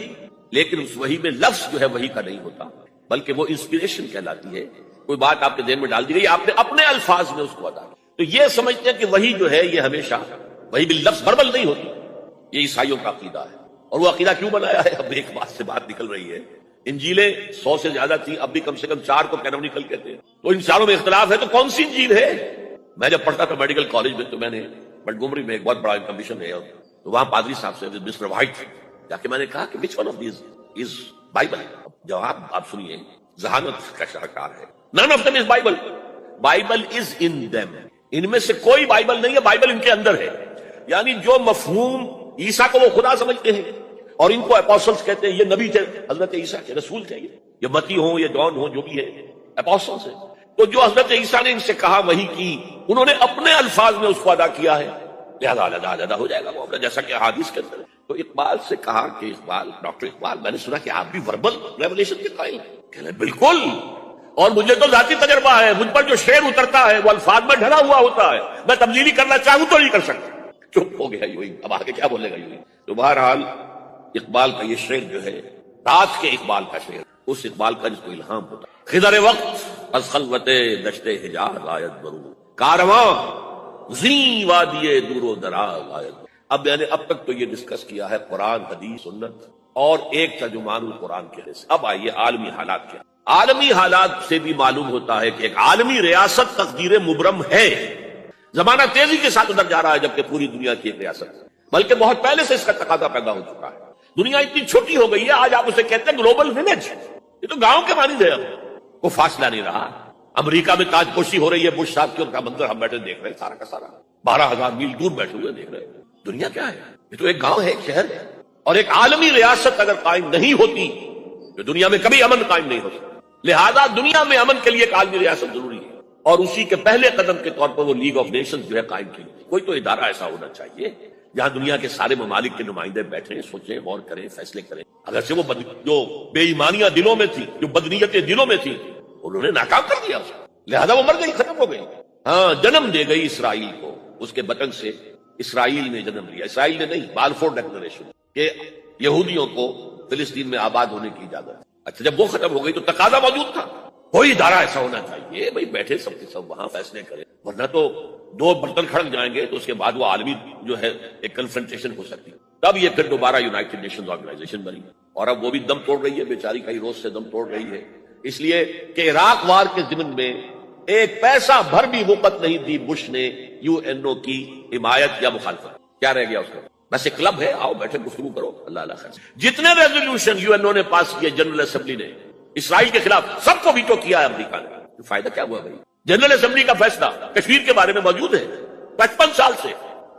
لیکن اس وحی میں لفظ جو ہے وحی کا نہیں ہوتا، بلکہ وہ انسپریشن کہلاتی ہے. کوئی بات آپ کے ذہن میں ڈال دی گئی، آپ نے اپنے الفاظ میں اس کو ادا کیا. تو یہ سمجھتے ہیں کہ وحی جو ہے یہ ہمیشہ وحی باللفظ وربل نہیں ہوتی. یہ عیسائیوں کا عقیدہ ہے. اور وہ عقیدہ کیوں بنایا ہے؟ اب ایک بات سے بات نکل رہی ہے. انجیلیں 100 سے زیادہ تھیں، اب بھی کم سے کم 4 کو کینونیکل کہتے ہیں. تو ان چاروں میں اختلاف ہے، تو کون سی انجیل ہے؟ میں جب پڑھتا تھا میڈیکل کالج میں، تو میں نے منٹگومری میں ایک بہت بڑا کمیشن ہے، تو وہاں پادری صاحب سے مسٹر وائٹ جا کے میں نے کہا کہ which one of these is Bible؟ جواب آپ سنیے، ذہانت کا شاہکار ہے. none of them is Bible. Bible is in them. ان میں سے کوئی بائبل نہیں ہے، بائبل ان کے اندر ہے. یعنی جو مفہوم عیسیٰ کو وہ خدا سمجھتے ہیں اور ان کو اپوسٹلز کہتے ہیں، یہ نبی تھے، حضرت عیسیٰ کے رسول تھے. یہ متی ہوں، یہ جان ہوں، جو بھی ہے اپوسٹلز ہیں. تو جو حضرت عیسیٰ نے ان سے کہا وہی کی، انہوں نے اپنے الفاظ میں اس کو ادا کیا ہے، لہذا ادا ہو جائے گا معاملہ، جیسا کہ احادیث کے اندر ہے. تو اقبال سے کہا کہ اقبال، ڈاکٹر اقبال، میں نے سنا کہ آپ بھی وربل ریولیشن کے قائل ہیں. کہنے بالکل، اور مجھے تو ذاتی تجربہ ہے. مجھ پر جو شعر اترتا ہے وہ الفاظ میں ڈھلا ہوا ہوتا ہے، میں تبدیلی کرنا چاہوں تو نہیں کر سکتا. چپ ہو گیا یوں. اب آگے کیا بولے گا یوں. تو بہرحال اقبال کا یہ شعر جو ہے رات کے اقبال کا شعر، اس اقبال کا جس کو الہام ہوتا. خضر وقت از خلوت دشت حجاز آیت برو، کارواں زی وادی دور و دراز آیت. اب میں نے اب تک تو یہ ڈسکس کیا ہے قرآن، حدیث، سنت اور ایک ترجمان القرآن کے حصے. اب آئیے عالمی حالات کیا. عالمی حالات سے بھی معلوم ہوتا ہے کہ ایک عالمی ریاست تقدیر مبرم ہے. زمانہ تیزی کے ساتھ ادھر جا رہا ہے، جبکہ پوری دنیا کی ایک ریاست ہے، بلکہ بہت پہلے سے اس کا تقاضا پیدا ہو چکا ہے. دنیا اتنی چھوٹی ہو گئی ہے، آج آپ اسے کہتے ہیں گلوبل ولیج. یہ تو گاؤں کے مانند ہے. اب کوئی فاصلہ نہیں رہا. امریکہ میں تاج پوشی ہو رہی ہے، بش صاحب کی ان کا منظر ہم بیٹھے دیکھ رہے ہیں، سارا کا سارا 12,000 میل دور بیٹھے ہوئے دیکھ رہے ہیں. دنیا کیا ہے؟ یہ تو ایک گاؤں ہے، ایک شہر ہے. اور ایک عالمی ریاست اگر قائم نہیں ہوتی تو دنیا میں کبھی امن قائم نہیں ہو سکتا. لہذا دنیا میں امن کے لیے ایک عالمی ریاست ضروری ہے، اور اسی کے پہلے قدم کے طور پر وہ لیگ آف نیشنز جو ہے قائم کی. کوئی تو ادارہ ایسا ہونا چاہیے جہاں دنیا کے سارے ممالک کے نمائندے بیٹھیں، سوچیں، غور کریں، فیصلے کریں. اگرچہ وہ جو بے ایمانیاں دلوں میں تھی، جو بدنیتیں دلوں میں تھی، انہوں نے ناکام کر دیا اسے، لہذا وہ مر گئی، ختم ہو گئی. ہاں، جنم دے گئی اسرائیل کو، اس کے بطن سے اسرائیل نے جنم لیا. اسرائیل نے نہیں، بالفور ڈیکلریشن کہ یہودیوں کو فلسطین میں آباد ہونے کی اجازت. اچھا، جب وہ ختم ہو گئی تو تقاضا موجود تھا، کوئی ادارہ ایسا ہونا چاہیے بھائی بیٹھے سب کے سب وہاں فیصلے کریں، ورنہ تو دو برتن کھڑک جائیں گے تو اس کے بعد وہ عالمی جو ہے ایک کنفرنٹیشن ہو سکتی. تب یہ پھر دوبارہ یونائٹڈ نیشنز آرگنائزیشن بنی، اور اب وہ بھی دم توڑ رہی ہے بیچاری، کئی روز سے دم توڑ رہی ہے، اس لیے کہ عراق وار کے ضمن میں ایک پیسہ بھر بھی وقت نہیں دی بش نے یو این او کی حمایت یا مخالفت. کیا رہ گیا اس کا؟ بس ایک کلب ہے، آؤ بیٹھے گفتگو کرو، اللہ اللہ خیر. جتنے ریزولوشن یو این او نے پاس کیے جنرل اسمبلی نے اسرائیل کے خلاف، سب کو ویٹو کیا ہے امریکہ نے. فائدہ کیا ہوا بھائی؟ جنرل اسمبلی کا فیصلہ کشمیر کے بارے میں موجود ہے 55 سال سے،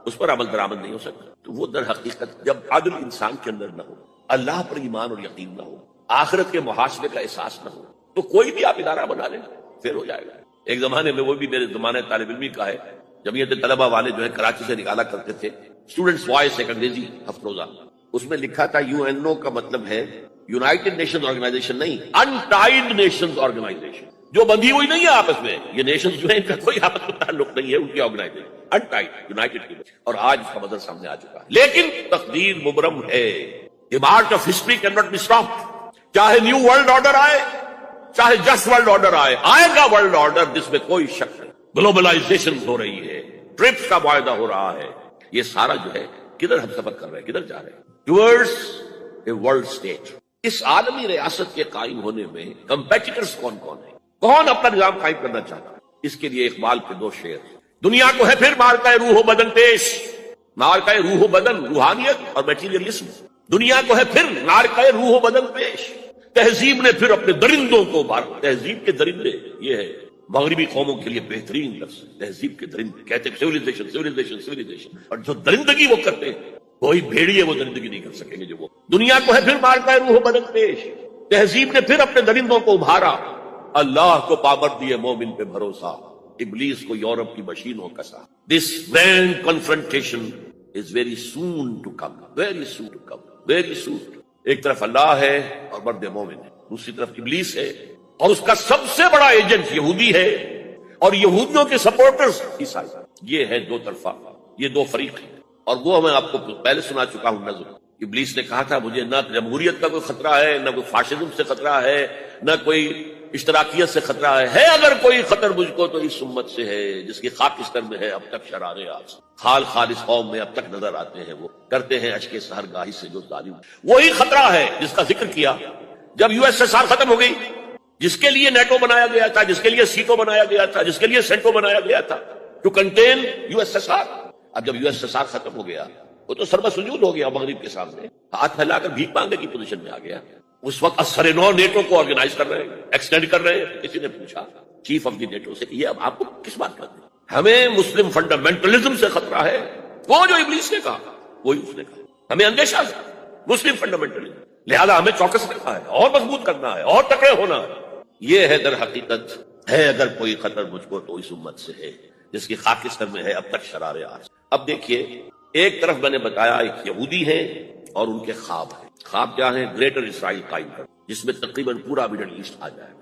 اس پر عمل درآمد نہیں ہو سکتا. تو وہ در حقیقت جب عدل انسان کے اندر نہ ہو، اللہ پر ایمان اور یقین نہ ہو، آخرت کے محاسبے کا احساس نہ ہو، تو کوئی بھی آپ ادارہ بنا لیں پھر ہو جائے گا. ایک زمانے میں، وہ بھی میرے زمانے طالب علمی کا ہے، جمعیت طلبہ والے جو ہے کراچی سے نکالا کرتے تھے اسٹوڈنٹس وائس، ایک انگریزی ہفت روزہ، اس میں لکھا تھا یو این او کا مطلب ہے یونائٹڈ نیشنز آرگنائزیشن نہیں، انٹائڈ نیشنز آرگنائزیشن، جو بندھی ہوئی نہیں ہے آپس میں. یہ نیشنز جو ہے ان کا کوئی آپس میں تعلق نہیں ہے، ان کی آرگنائزیشن انٹائڈ، یونائٹڈ کی. اور آج اس کا مظہر سامنے آ چکا ہے. لیکن تقدیر مبرم ہے، the march of history can not be stopped. چاہے نیو ورلڈ آرڈر آئے، چاہے جسٹ ورلڈ آرڈر آئے، آئے گا ورلڈ آرڈر، جس میں کوئی شک نہیں. گلوبلائزیشن ہو رہی ہے، ٹرپس کا معاہدہ ہو رہا ہے، یہ سارا جو ہے کدھر ہم سفر کر رہے ہیں، کدھر جا رہے ہیں؟ Towards a world state. اس عالمی ریاست کے قائم ہونے میں کمپیٹیٹرز کون کون ہیں، کون اپنا نظام قائم کرنا چاہتا ہے؟ اس کے لیے اقبال کے دو شعر. دنیا کو ہے پھر مارکہ روح و بدن پیش، مارکہ روح و بدن روحانیت اور میٹیریلزم. دنیا کو ہے پھر مارکہ روح و بدن پیش، تہذیب نے پھر اپنے درندوں کو مارا. تہذیب کے درندے، یہ ہے مغربی قوموں کے لیے بہترین لفظ، تہذیب کے درندے. کہتے ہیں سیویلائزیشن سیویلائزیشن سیویلائزیشن، اور جو درندگی وہ کرتے ہیں کوئی بھیڑیے وہ درندگی نہیں کر سکیں گے جو وہ. دنیا کو ہے پھر مارکہ روح و بدن پیش، تہذیب نے پھر اپنے درندوں کو ابھارا. اللہ کو پابند دیے مومن پہ بھروسہ، ابلیس کو یورپ کی مشینوں کا سا. This grand confrontation is very soon to come, very soon to come, very soon. ایک طرف اللہ ہے اور مرد مومن ہے، دوسری طرف ابلیس ہے اور اس کا سب سے بڑا ایجنٹ یہودی ہے، اور یہودیوں کے سپورٹرز عیسائی. یہ ہے دو طرفہ، یہ دو فریق ہیں. اور وہ میں آپ کو پہلے سنا چکا ہوں نظر. ابلیس نے کہا تھا مجھے نہ جمہوریت کا کوئی خطرہ ہے، نہ کوئی فاشزم سے خطرہ ہے، نہ کوئی اشتراکیت سے خطرہ ہے اگر کوئی خطر مجھ کو تو اس امت سے ہے جس کی خاکستر میں ہے اب تک شرارے آج، خال خالص قوم میں اب تک نظر آتے ہیں، وہ کرتے ہیں اشک سحرگاہی سے جو ظالم. وہی خطرہ ہے جس کا ذکر کیا جب یو ایس ایس آر ختم ہو گئی، جس کے لیے نیٹو بنایا گیا تھا، جس کے لیے سیٹو بنایا گیا تھا، جس کے لیے سینٹو بنایا گیا تھا to contain U S S R. اب جب یو ایس ایس آر ختم ہو گیا وہ تو سربہ سجود ہو گیا مغرب کے سامنے، ہاتھ پھیلا کر بھیک مانگنے کی پوزیشن میں آ گیا. اس وقت اثر نو نیٹو کو آرگنائز کر رہے ہیں، ایکسٹینڈ کر رہے ہیں. کسی نے پوچھا چیف آف دی نیٹو سے کہ یہ اب آپ کو کس بات کا ہے؟ ہمیں مسلم فنڈامنٹلزم سے خطرہ ہے. وہ جو ابلیس نے کہا وہی اس نے کہا، ہمیں اندیشہ ہے مسلم فنڈامنٹلزم، لہذا ہمیں چوکس رکھنا ہے اور مضبوط کرنا ہے اور تکڑے ہونا ہے. یہ ہے در حقیقت ہے اگر کوئی خطر مجھ کو تو اس امت سے ہے جس کی خاکستر میں ہے اب تک شرارے آج. اب دیکھیے، ایک طرف میں نے بتایا ایک یہودی ہے اور ان کے خواب ہیں. خواب کیا ہیں؟ گریٹر اسرائیل قائم کر، جس میں تقریباً پورا مڈل ایسٹ آ جائے.